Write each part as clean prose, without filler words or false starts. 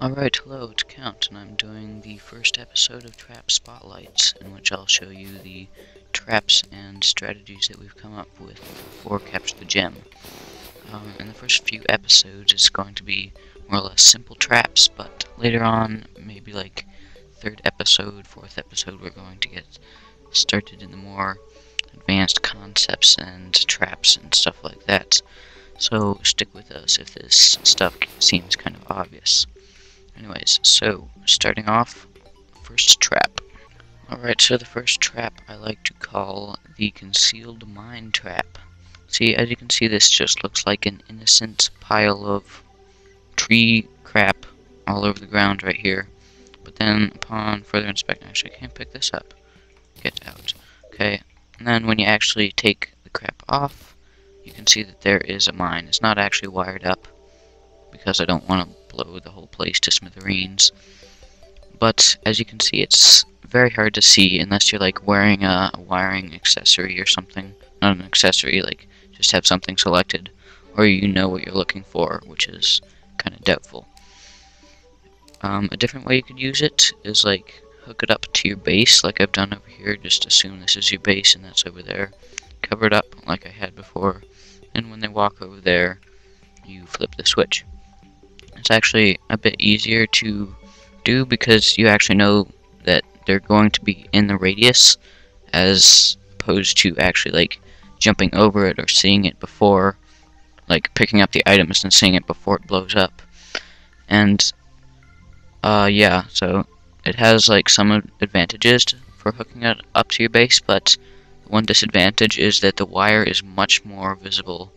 Alright, hello, it's Count, and I'm doing the first episode of Trap Spotlights, in which I'll show you the traps and strategies that we've come up with for Capture the Gem. In the first few episodes, it's going to be more or less simple traps, but later on, maybe like third episode, fourth episode, we're going to get started in the more advanced concepts and traps and stuff like that. So stick with us if this stuff seems kind of obvious. Anyways, so starting off, first trap. Alright, so the first trap I like to call the concealed mine trap. See, as you can see, this just looks like an innocent pile of tree crap all over the ground right here. But then upon further inspection, actually I can't pick this up. Get out. Okay, and then when you actually take the crap off, you can see that there is a mine. It's not actually wired up, because I don't want to blow the whole place to smithereens. But as you can see, it's very hard to see unless you're like wearing a wiring accessory or something. Not an accessory, like just have something selected, or you know what you're looking for, which is kind of doubtful. A different way you could use it is like hook it up to your base, like I've done over here. Just assume this is your base and that's over there. Cover it up like I had before, and when they walk over there, you flip the switch. It's actually a bit easier to do because you actually know that they're going to be in the radius, as opposed to actually like jumping over it or seeing it before, like picking up the items and seeing it before it blows up. And yeah, so it has like some advantages for hooking it up to your base, but one disadvantage is that the wire is much more visible.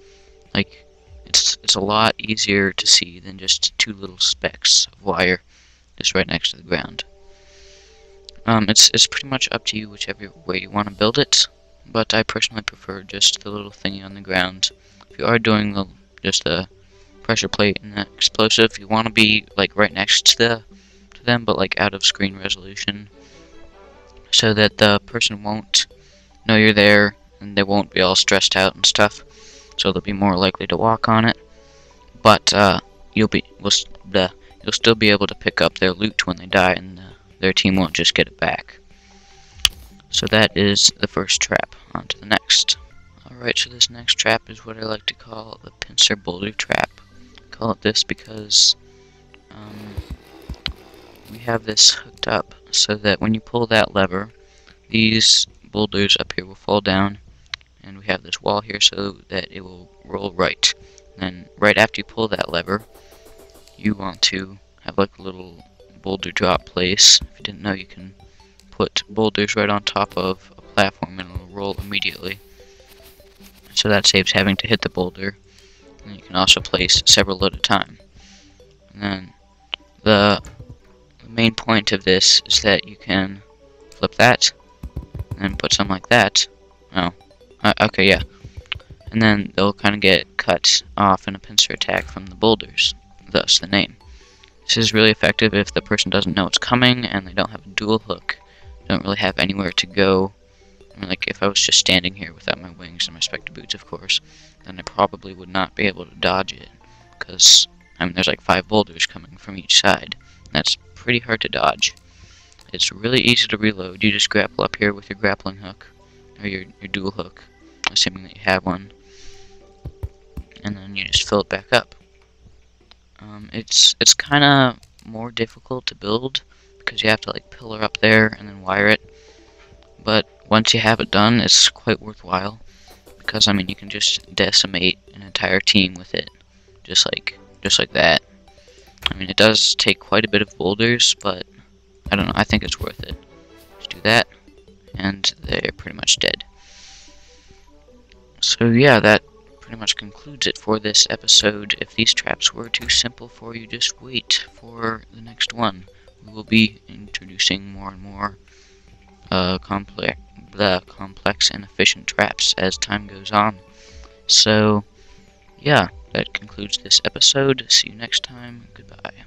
Like, it's a lot easier to see than just two little specks of wire just right next to the ground. It's pretty much up to you whichever way you want to build it, but I personally prefer just the little thingy on the ground. If you are doing just the pressure plate and the explosive, you want to be like right next to them, but like out of screen resolution, so that the person won't know you're there and they won't be all stressed out and stuff. So they'll be more likely to walk on it, but you'll still be able to pick up their loot when they die, and their team won't just get it back. So that is the first trap. On to the next. Alright, so this next trap is what I like to call the pincer boulder trap. I call it this because we have this hooked up so that when you pull that lever, these boulders up here will fall down, and we have this wall here so that it will roll right. And right after you pull that lever, you want to have like a little boulder drop place. If you didn't know, you can put boulders right on top of a platform and it'll roll immediately. So that saves having to hit the boulder. And you can also place several at a time. And then the main point of this is that you can flip that and then put some like that. Oh. Okay, yeah. And then they'll kind of get cut off in a pincer attack from the boulders, thus the name. This is really effective if the person doesn't know it's coming and they don't have a dual hook, don't really have anywhere to go. I mean, like if I was just standing here without my wings and my spectre boots, of course, then I probably would not be able to dodge it, because I mean there's like 5 boulders coming from each side. That's pretty hard to dodge. It's really easy to reload. You just grapple up here with your grappling hook, or your dual hook, assuming that you have one, and then you just fill it back up. It's kind of more difficult to build because you have to like pillar up there and then wire it, but once you have it done, it's quite worthwhile, because I mean you can just decimate an entire team with it, just like that. I mean, it does take quite a bit of boulders, but I don't know, I think it's worth it. Just do that, and they're pretty much dead. So yeah, that pretty much concludes it for this episode. If these traps were too simple for you, just wait for the next one. We will be introducing more and more complex and efficient traps as time goes on. So yeah, that concludes this episode. See you next time. Goodbye.